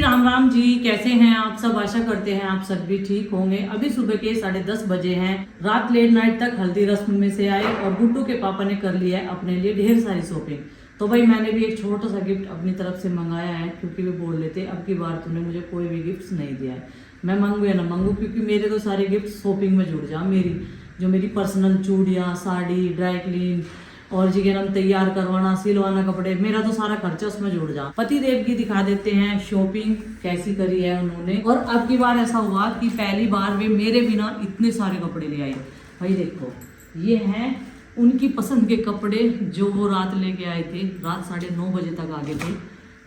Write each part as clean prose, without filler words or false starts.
राम राम जी, कैसे हैं आप सब। आशा करते हैं आप सब भी ठीक होंगे। अभी सुबह के 10:30 बजे हैं। रात लेट नाइट तक हल्दी रस्म में से आए और गुड्डू के पापा ने कर लिया है अपने लिए ढेर सारी शॉपिंग। तो भाई मैंने भी एक छोटा सा गिफ्ट अपनी तरफ से मंगाया है, क्योंकि वे बोल लेते अब की बार तूने मुझे कोई भी गिफ्ट नहीं दिया है। मैं मांगू या ना मांगू, क्योंकि मेरे तो सारे गिफ्ट शॉपिंग में जुड़ जा। मेरी पर्सनल चूड़ियाँ, साड़ी, ड्राई क्लीन और जी के नाम तैयार करवाना, सिलवाना कपड़े, मेरा तो सारा खर्चा उसमें जुड़ जा। पति देव की दिखा देते हैं शॉपिंग कैसी करी है उन्होंने। और अब की बार ऐसा हुआ कि पहली बार वे मेरे बिना इतने सारे कपड़े ले आई। भाई देखो, ये हैं उनकी पसंद के कपड़े जो वो रात लेके आए थे। रात 9:30 बजे तक आगे थे।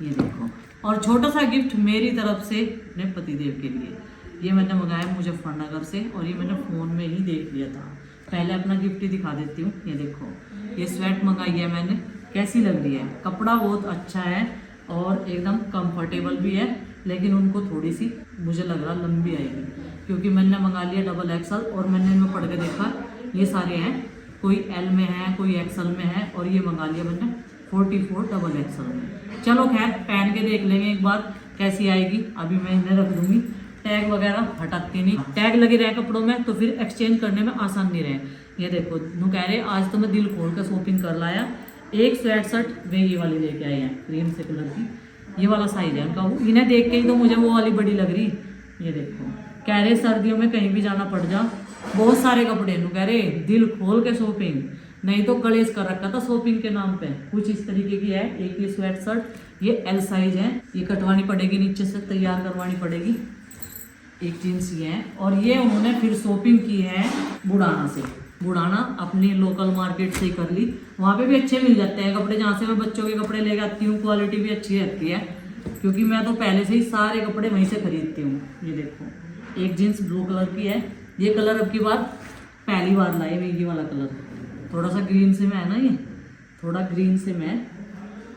ये देखो, और छोटा सा गिफ्ट मेरी तरफ से अपने पति देव के लिए। ये मैंने मंगाया मुजफ्फरनगर से, और ये मैंने फ़ोन में ही देख लिया था। पहले अपना गिफ्ट ही दिखा देती हूँ। ये देखो, ये स्वेट मंगाई है मैंने। कैसी लग रही है? कपड़ा बहुत अच्छा है और एकदम कंफर्टेबल भी है, लेकिन उनको थोड़ी सी मुझे लग रहा लंबी आएगी, क्योंकि मैंने मंगा लिया डबल XL और मैंने इनमें पढ़ के देखा ये सारे हैं, कोई L में है, कोई XL में है, और ये मंगा लिया मैंने 44 डबल XL में। चलो खैर, पहन के देख लेंगे एक बार कैसी आएगी। अभी मैं इन्हें रख दूंगी, टैग वगैरह हटाती नहीं। टैग लगे रहे कपड़ों में तो फिर एक्सचेंज करने में आसान नहीं रहे। ये देखो, नू कह रहे आज तो मैं दिल खोल कर शॉपिंग कर लाया। एक स्वेट शर्ट वे ये वाली लेके आए हैं, क्रीम से कलर की। ये वाला साइज है उनका। इन्हें देख के ही तो मुझे वो वाली बड़ी लग रही। ये देखो, कह रहे सर्दियों में कहीं भी जाना पड़ जा, बहुत सारे कपड़े। नू कह रहे दिल खोल के शॉपिंग, नहीं तो कलेश कर रखा था शॉपिंग के नाम पे। कुछ इस तरीके की है। एक ये स्वेट शर्ट, ये L साइज है। ये कटवानी पड़ेगी, नीचे से तैयार करवानी पड़ेगी। एक जींस ये है, और ये उन्होंने फिर शॉपिंग की है बुढ़ाना से। बुढ़ाना अपनी लोकल मार्केट से ही कर ली। वहाँ पे भी अच्छे मिल जाते हैं कपड़े, जहाँ से मैं बच्चों के कपड़े लेके आती हूँ। क्वालिटी भी अच्छी रहती है, क्योंकि मैं तो पहले से ही सारे कपड़े वहीं से खरीदती हूँ। ये देखो, एक जीन्स ब्लू कलर की है। ये कलर अब की बार पहली बार लाए हुए, ये वाला कलर थोड़ा सा ग्रीन से में है ना, ये थोड़ा ग्रीन से में,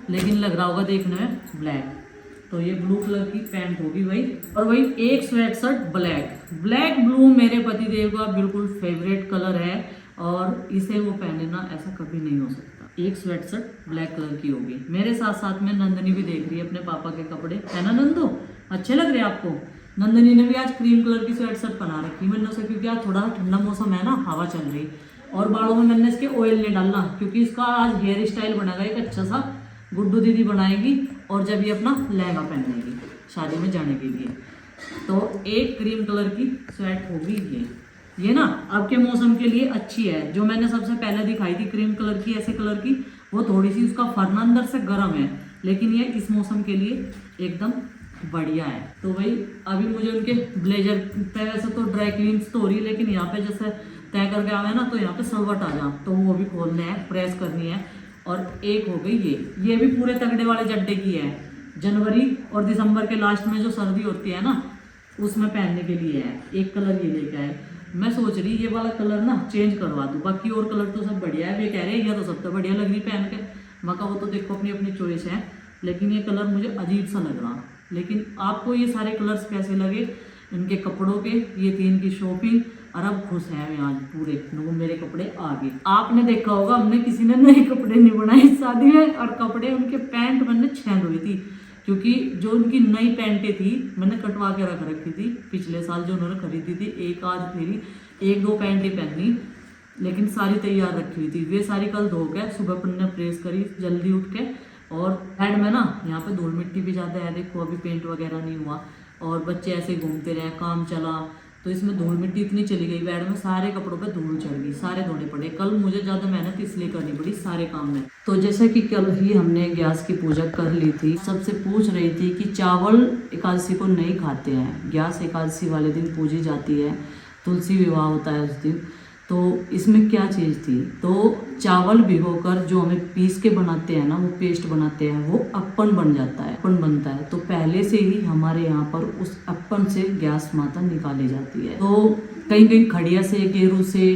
लेकिन लग रहा होगा देखने में ब्लैक। तो ये ब्लू कलर की पैंट होगी भाई, और वही एक स्वेट शर्ट ब्लैक ब्लू मेरे पति देव का बिल्कुल फेवरेट कलर है, और इसे वो पहने ना ऐसा कभी नहीं हो सकता। एक स्वेट शर्ट ब्लैक कलर की होगी। मेरे साथ साथ में नंदनी भी देख रही है अपने पापा के कपड़े, है ना नंदो? अच्छे लग रहे हैं आपको? नंदनी ने भी आज क्रीम कलर की स्वेट शर्ट पहना रखी मैंने उसे, क्योंकि आज थोड़ा ठंडा मौसम है ना, हवा चल रही। और बालों में मैंने इसके ऑयल नहीं डालना, क्योंकि इसका आज हेयर स्टाइल बनेगा एक अच्छा सा। गुड्डू दीदी बनाएगी, और जब ये अपना लहंगा पहनेगी शादी में जाने के लिए। तो एक क्रीम कलर की स्वेट होगी ये ना अब के मौसम के लिए अच्छी है। जो मैंने सबसे पहले दिखाई थी क्रीम कलर की, ऐसे कलर की, वो थोड़ी सी उसका फरना अंदर से गर्म है, लेकिन ये इस मौसम के लिए एकदम बढ़िया है। तो भाई अभी मुझे उनके ब्लेजर पे वैसे तो ड्राई क्लीन तो हो रही है, लेकिन यहाँ पे जैसे तय करके आवे ना, तो यहाँ पे सलवट आ जा, तो वो भी खोलने है, प्रेस करनी है। और एक हो गई ये भी पूरे तगड़े वाले जड्डे की है। जनवरी और दिसंबर के लास्ट में जो सर्दी होती है ना, उसमें पहनने के लिए है। एक कलर ये लेके आए। मैं सोच रही ये वाला कलर ना चेंज करवा दूँ, बाकी और कलर तो सब बढ़िया है। वे कह रहे हैं ये तो सबसे बढ़िया लग रही पहन के। मका वो तो देखो अपनी अपनी चॉइस है, लेकिन ये कलर मुझे अजीब सा लग रहा। लेकिन आपको ये सारे कलर्स कैसे लगे इनके कपड़ों के? ये थी इनकी शॉपिंग, और अब खुश हैं मैं आज पूरे। मेरे कपड़े आ गए। आपने देखा होगा हमने किसी ने नए कपड़े नहीं बनाए शादी में, और कपड़े उनके पैंट मैंने छेद हुई थी, क्योंकि जो उनकी नई पैंटें थी मैंने कटवा के रख रखी थी पिछले साल जो उन्होंने खरीदी थी। एक आध फेरी 1-2 पैंटें पहनी, लेकिन सारी तैयार रखी हुई थी। वे सारी कल धो के सुबह पर ने प्रेस करी जल्दी उठ के। और हेड में ना यहाँ पे धूल मिट्टी भी ज़्यादा है, देखो अभी पेंट वगैरह नहीं हुआ, और बच्चे ऐसे घूमते रहे, काम चला, तो इसमें धूल मिट्टी इतनी चली गई बेड में, सारे कपड़ों पे धूल चढ़ गई, सारे धोने पड़े। कल मुझे ज़्यादा मेहनत इसलिए करनी पड़ी सारे काम में। तो जैसे कि कल ही हमने गैस की पूजा कर ली थी। सबसे पूछ रही थी कि चावल एकादशी को नहीं खाते हैं, गैस एकादशी वाले दिन पूजी जाती है, तुलसी विवाह होता है उस दिन। तो इसमें क्या चीज़ थी? तो चावल भिगोकर जो हमें पीस के बनाते हैं ना, वो पेस्ट बनाते हैं, वो अप्पन बन जाता है, अप्पन बनता है। तो पहले से ही हमारे यहाँ पर उस अप्पन से गैस माता निकाली जाती है। तो कहीं कहीं खड़िया से, गेरू से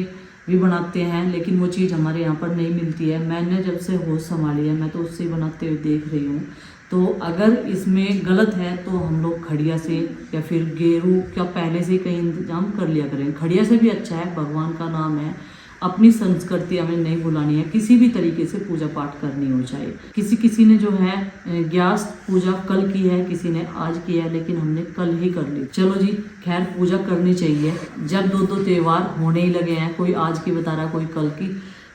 भी बनाते हैं, लेकिन वो चीज़ हमारे यहाँ पर नहीं मिलती है। मैंने जब से होश संभाली है मैं तो उससे बनाते हुए देख रही हूँ। तो अगर इसमें गलत है तो हम लोग खड़िया से या फिर गेरू क्या पहले से कहीं इंतजाम कर लिया करें। खड़िया से भी अच्छा है, भगवान का नाम है, अपनी संस्कृति हमें नहीं भुलानी है, किसी भी तरीके से पूजा पाठ करनी हो जाए। किसी ने जो है ग्यास पूजा कल की है, किसी ने आज की है, लेकिन हमने कल ही कर ली। चलो जी, खैर पूजा करनी चाहिए। जब दो त्योहार होने ही लगे हैं, कोई आज की बता रहा कोई कल की,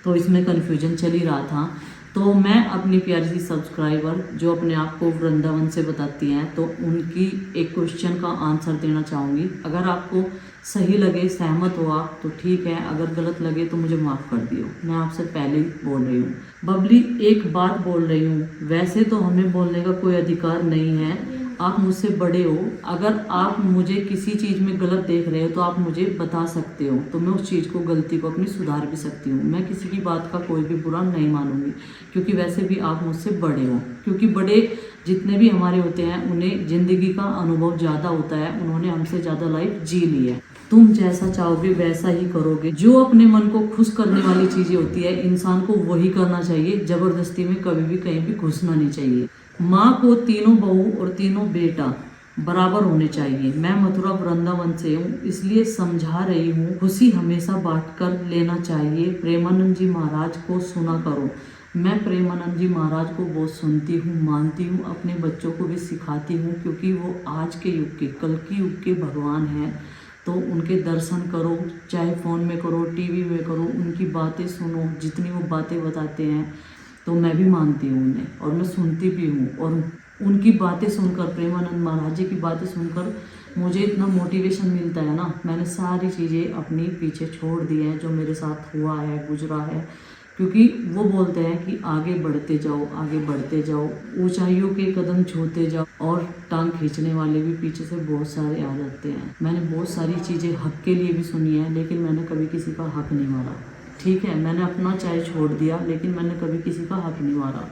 तो इसमें कन्फ्यूजन चल ही रहा था। तो मैं अपनी प्यारी सी सब्सक्राइबर जो अपने आप को वृंदावन से बताती हैं, तो उनकी एक क्वेश्चन का आंसर देना चाहूँगी। अगर आपको सही लगे, सहमत हो आप, तो ठीक है, अगर गलत लगे तो मुझे माफ़ कर दियो। मैं आपसे पहले ही बोल रही हूँ। बबली, एक बात बोल रही हूँ, वैसे तो हमें बोलने का कोई अधिकार नहीं है, आप मुझसे बड़े हो। अगर आप मुझे किसी चीज़ में गलत देख रहे हो तो आप मुझे बता सकते हो, तो मैं उस चीज़ को, गलती को अपनी सुधार भी सकती हूँ। मैं किसी की बात का कोई भी बुरा नहीं मानूंगी, क्योंकि वैसे भी आप मुझसे बड़े हो। क्योंकि बड़े जितने भी हमारे होते हैं, उन्हें ज़िंदगी का अनुभव ज़्यादा होता है, उन्होंने हमसे ज़्यादा लाइफ जी ली है। तुम जैसा चाहोगे वैसा ही करोगे। जो अपने मन को खुश करने वाली चीज़ें होती है, इंसान को वही करना चाहिए। ज़बरदस्ती में कभी भी कहीं भी घुसना नहीं चाहिए। माँ को तीनों बहू और तीनों बेटा बराबर होने चाहिए। मैं मथुरा वृंदावन से हूँ, इसलिए समझा रही हूँ, खुशी हमेशा बांट कर लेना चाहिए। प्रेमानंद जी महाराज को सुना करो। मैं प्रेमानंद जी महाराज को बहुत सुनती हूँ, मानती हूँ, अपने बच्चों को भी सिखाती हूँ, क्योंकि वो आज के युग के, कल की युग के भगवान हैं। तो उनके दर्शन करो, चाहे फ़ोन में करो, टीवी में करो, उनकी बातें सुनो। जितनी वो बातें बताते हैं तो मैं भी मानती हूँ उन्हें, और मैं सुनती भी हूँ। और उनकी बातें सुनकर, प्रेमानंद महाराज जी की बातें सुनकर मुझे इतना मोटिवेशन मिलता है ना। मैंने सारी चीज़ें अपनी पीछे छोड़ दी हैं जो मेरे साथ हुआ है, गुजरा है, क्योंकि वो बोलते हैं कि आगे बढ़ते जाओ, आगे बढ़ते जाओ, ऊंचाइयों के कदम छूते जाओ, और टांग खींचने वाले भी पीछे से बहुत सारे आ जाते हैं। मैंने बहुत सारी चीज़ें हक के लिए भी सुनी है, लेकिन मैंने कभी किसी का हक नहीं मारा। ठीक है, मैंने अपना चाय छोड़ दिया, लेकिन मैंने कभी किसी का हक नहीं मारा।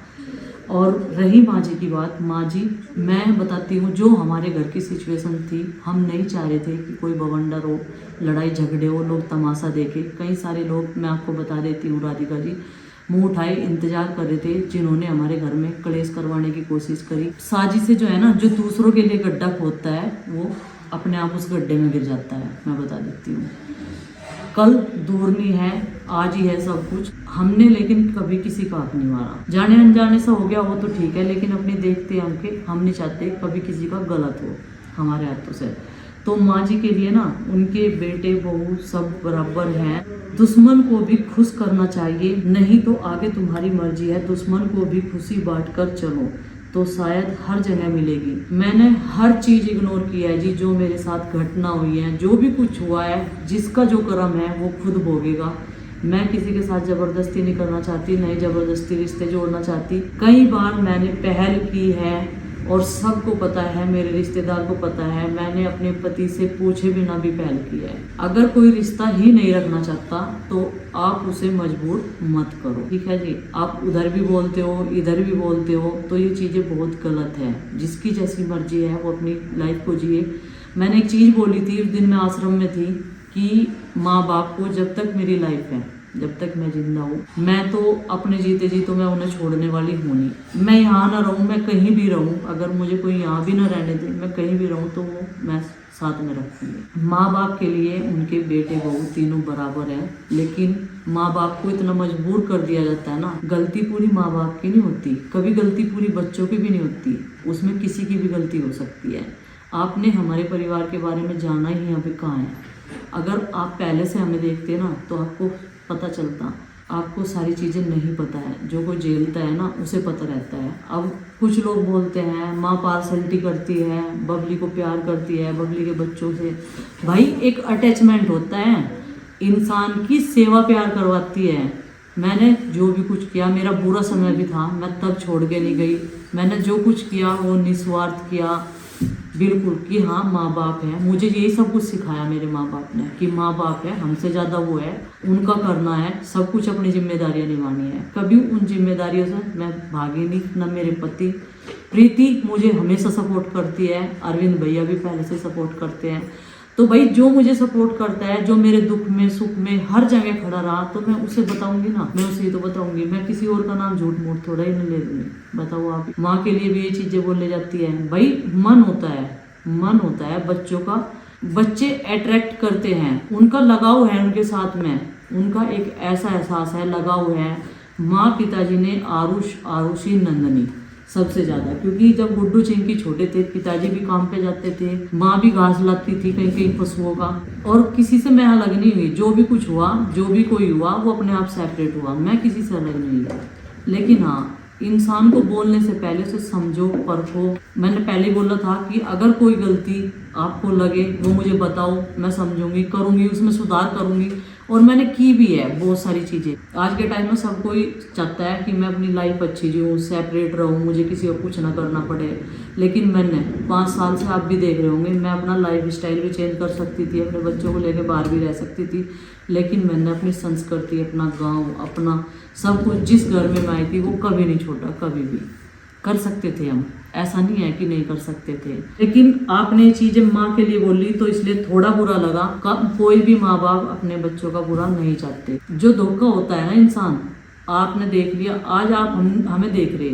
और रही माँ जी की बात, माँ जी, मैं बताती हूँ, जो हमारे घर की सिचुएशन थी, हम नहीं चाह रहे थे कि कोई बवंडर हो, लड़ाई झगड़े हो, लोग तमाशा देखे। कई सारे लोग, मैं आपको बता देती हूँ राधिका जी, मुंह उठाए इंतजार कर रहे थे, जिन्होंने हमारे घर में कलेश करवाने की कोशिश करी। साजिशें जो है ना, जो दूसरों के लिए गड्ढा खोदता है, वो अपने आप उस गड्ढे में गिर जाता है। मैं बता देती हूँ, कल दूर नहीं है, आज ही है सब कुछ। हमने लेकिन कभी किसी का हक नहीं मारा। जाने अनजाने से हो गया वो तो ठीक है, लेकिन अपनी देखते आंखें हम नहीं चाहते कभी किसी का गलत हो हमारे हाथों से। तो माँ जी के लिए ना, उनके बेटे बहू सब बराबर हैं। दुश्मन को भी खुश करना चाहिए, नहीं तो आगे तुम्हारी मर्जी है। दुश्मन को भी खुशी बांट कर चलो, तो शायद हर जगह मिलेगी। मैंने हर चीज़ इग्नोर किया है जी, जो मेरे साथ घटना हुई है, जो भी कुछ हुआ है, जिसका जो कर्म है वो खुद भोगेगा। मैं किसी के साथ ज़बरदस्ती नहीं करना चाहती, नहीं ज़बरदस्ती रिश्ते जोड़ना चाहती। कई बार मैंने पहल की है, और सबको पता है, मेरे रिश्तेदार को पता है, मैंने अपने पति से पूछे बिना भी पहल की है। अगर कोई रिश्ता ही नहीं रखना चाहता तो आप उसे मजबूर मत करो, ठीक है जी। आप उधर भी बोलते हो, इधर भी बोलते हो, तो ये चीज़ें बहुत गलत है। जिसकी जैसी मर्जी है वो अपनी लाइफ को जिए। मैंने एक चीज़ बोली थी उस दिन, मैं आश्रम में थी, कि माँ बाप को जब तक मेरी लाइफ है, जब तक मैं जिंदा हूँ, मैं तो अपने जीते जी तो मैं उन्हें छोड़ने वाली हूँ नहीं। मैं यहाँ ना रहूँ, मैं कहीं भी रहूँ, अगर मुझे कोई यहाँ भी ना रहने दे, मैं कहीं भी रहूँ, तो वो मैं साथ में रखूँगी। माँ बाप के लिए उनके बेटे बहू तीनों बराबर हैं, लेकिन माँ बाप को इतना मजबूर कर दिया जाता है ना। गलती पूरी माँ बाप की नहीं होती, कभी गलती पूरी बच्चों की भी नहीं होती, उसमें किसी की भी गलती हो सकती है। आपने हमारे परिवार के बारे में जाना ही अभी कहाँ है। अगर आप पहले से हमें देखते ना, तो आपको पता चलता। आपको सारी चीज़ें नहीं पता है, जो कोई झेलता है ना उसे पता रहता है। अब कुछ लोग बोलते हैं माँ पार्सलिटी करती है, बबली को प्यार करती है, बबली के बच्चों से। भाई एक अटैचमेंट होता है, इंसान की सेवा प्यार करवाती है। मैंने जो भी कुछ किया, मेरा बुरा समय भी था, मैं तब छोड़ के नहीं गई। मैंने जो कुछ किया वो निस्वार्थ किया, बिल्कुल, कि हाँ माँ बाप है। मुझे यही सब कुछ सिखाया मेरे माँ बाप ने, कि माँ बाप है, हमसे ज़्यादा वो है, उनका करना है, सब कुछ अपनी जिम्मेदारियाँ निभानी है। कभी उन जिम्मेदारियों से मैं भागी नहीं। न मेरे पति प्रीति मुझे हमेशा सपोर्ट करती है, अरविंद भैया भी पहले से सपोर्ट करते हैं। तो भाई जो मुझे सपोर्ट करता है, जो मेरे दुख में सुख में हर जगह खड़ा रहा, तो मैं उसे बताऊंगी ना, मैं उसे तो बताऊंगी। मैं किसी और का नाम झूठ मूठ थोड़ा ही नहीं ले दूंगी। बताओ आप, माँ के लिए भी ये चीजें बोलने जाती है। भाई मन होता है, मन होता है बच्चों का, बच्चे अट्रैक्ट करते हैं, उनका लगाव है उनके साथ में, उनका एक ऐसा एहसास है, लगाव है। माँ पिताजी ने आरुषि नंदनी सबसे ज्यादा, क्योंकि जब गुड्डू चिंकी छोटे थे पिताजी भी काम पे जाते थे, माँ भी घास लाती थी कहीं कहीं पशुओं का, और किसी से मैं अलग नहीं हुई। जो भी कुछ हुआ, जो भी कोई हुआ, वो अपने आप सेपरेट हुआ, मैं किसी से अलग नहीं हुई। लेकिन हाँ, इंसान को बोलने से पहले उसे समझो, परखो। मैंने पहले बोला था कि अगर कोई गलती आपको लगे वो मुझे बताओ, मैं समझूंगी, करूंगी, उसमें सुधार करूंगी। और मैंने की भी है बहुत सारी चीज़ें। आज के टाइम में सब कोई चाहता है कि मैं अपनी लाइफ अच्छी जीऊँ, सेपरेट रहूँ, मुझे किसी को कुछ ना करना पड़े। लेकिन मैंने 5 साल से, आप भी देख रहे होंगे, मैं अपना लाइफ स्टाइल भी चेंज कर सकती थी, अपने बच्चों को लेकर बाहर भी रह सकती थी। लेकिन मैंने अपनी संस्कृति, अपना गाँव, अपना सब कुछ, जिस घर में मैं आई थी वो कभी नहीं छोड़ा, कभी भी। कर सकते थे हम, ऐसा नहीं है कि नहीं कर सकते थे। लेकिन आपने ये चीजें माँ के लिए बोली तो इसलिए थोड़ा बुरा लगा। कोई भी माँ बाप अपने बच्चों का बुरा नहीं चाहते। जो धोखा होता है ना इंसान, आपने देख लिया, आज आप हमें देख रहे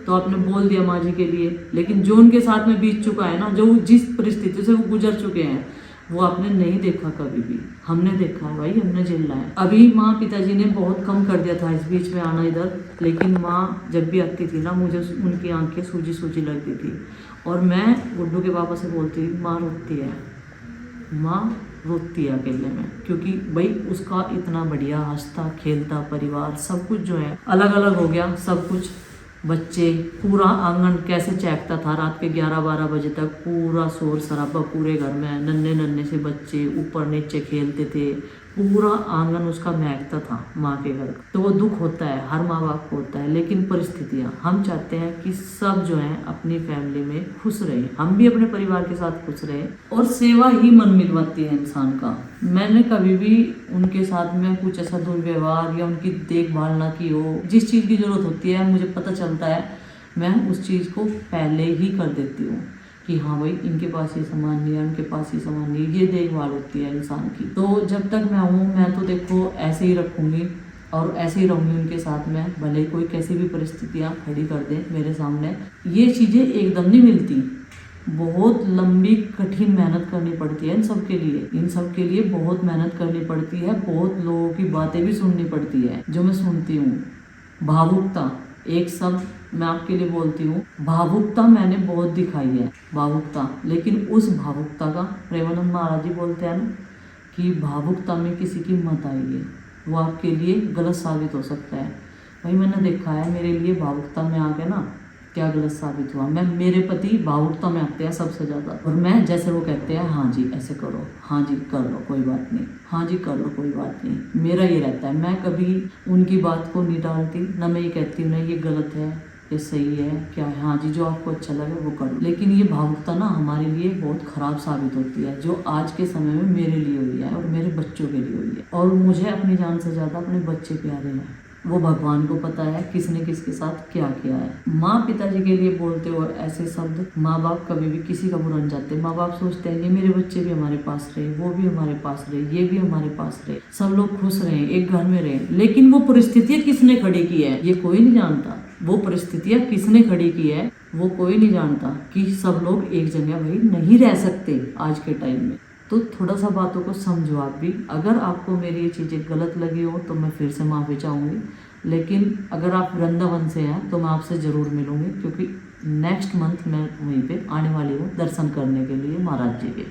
तो आपने बोल दिया माँ जी के लिए, लेकिन जो उनके साथ में बीत चुका है ना, जो जिस परिस्थिति से वो गुजर चुके हैं, वो आपने नहीं देखा कभी भी। हमने देखा है भाई, हमने झेला है। अभी माँ पिताजी ने बहुत कम कर दिया था इस बीच में आना इधर, लेकिन माँ जब भी आती थी ना, मुझे उनकी आंखें सूजी सूजी लगती थी। और मैं गुड्डू के पापा से बोलती थी, माँ रोती है, माँ रोती है अकेले में, क्योंकि भाई उसका इतना बढ़िया हंसता खेलता परिवार, सब कुछ जो है अलग अलग हो गया, सब कुछ। बच्चे, पूरा आंगन कैसे चहकता था रात के 11-12 बजे तक, पूरा शोर शराबा पूरे घर में, नन्हे नन्हे से बच्चे ऊपर नीचे खेलते थे, पूरा आंगन उसका महकता था माँ के घर। तो वो दुख होता है, हर माँ बाप को होता है। लेकिन परिस्थितियाँ, हम चाहते हैं कि सब जो है अपनी फैमिली में खुश रहे, हम भी अपने परिवार के साथ खुश रहे, और सेवा ही मन मिलवाती है इंसान का। मैंने कभी भी उनके साथ में कुछ ऐसा दुर्व्यवहार या उनकी देखभाल ना की हो। जिस चीज़ की जरूरत होती है, मुझे पता चलता है, मैं उस चीज़ को पहले ही कर देती हूँ कि हाँ भाई, इनके पास ये सामान नहीं है, उनके पास ये सामान नहीं है। ये देखभाल होती है इंसान की। तो जब तक मैं हूँ, मैं तो देखो ऐसे ही रखूँगी और ऐसे ही रहूँगी उनके साथ में, भले कोई कैसी भी परिस्थितियाँ खड़ी कर दे मेरे सामने। ये चीज़ें एकदम नहीं मिलती, बहुत लंबी कठिन मेहनत करनी पड़ती है इन सब के लिए। इन सब के लिए बहुत मेहनत करनी पड़ती है, बहुत लोगों की बातें भी सुननी पड़ती है, जो मैं सुनती हूँ। भावुकता, एक शब्द मैं आपके लिए बोलती हूँ, भावुकता मैंने बहुत दिखाई है, भावुकता। लेकिन उस भावुकता का, प्रेमानंद महाराज जी बोलते हैं ना कि भावुकता में किसी की मत आइए, वो आपके लिए गलत साबित हो सकता है। भाई मैंने देखा है, मेरे लिए भावुकता में आके ना क्या गलत साबित हुआ। मेरे पति भावुकता में आते हैं सबसे ज़्यादा, और मैं जैसे वो कहते हैं, हाँ जी ऐसे करो, हाँ जी कर लो कोई बात नहीं, हाँ जी कर लो कोई बात नहीं, मेरा ये रहता है। मैं कभी उनकी बात को नहीं टालती, ना मैं ये कहती हूँ नहीं ये गलत है, ये सही है, क्या है, हाँ जी जो आपको अच्छा लगे वो करो। लेकिन ये भावुकता ना हमारे लिए बहुत खराब साबित होती है, जो आज के समय में मेरे लिए हुई है और मेरे बच्चों के लिए हुई है। और मुझे अपनी जान से ज़्यादा अपने बच्चे प्यारे हैं, वो भगवान को पता है किसने किसके साथ क्या किया है। माँ पिताजी के लिए बोलते हो ऐसे शब्द, माँ बाप कभी भी किसी का बुरा नहीं चाहते। माँ बाप सोचते हैं कि मेरे बच्चे भी हमारे पास रहे, वो भी हमारे पास रहे, ये भी हमारे पास रहे, सब लोग खुश रहे, एक घर में रहे। लेकिन वो परिस्थितियाँ किसने खड़ी की है ये कोई नहीं जानता। वो परिस्थितियाँ किसने खड़ी की है वो कोई नहीं जानता, कि सब लोग एक जगह भाई नहीं रह सकते आज के टाइम में। तो थोड़ा सा बातों को समझो आप भी। अगर आपको मेरी ये चीज़ें गलत लगी हो तो मैं फिर से माफ़ी चाहूँगी, लेकिन अगर आप वृंदावन से हैं तो मैं आपसे ज़रूर मिलूँगी, क्योंकि नेक्स्ट मंथ मैं वहीं पे आने वाली हूँ दर्शन करने के लिए महाराज जी के।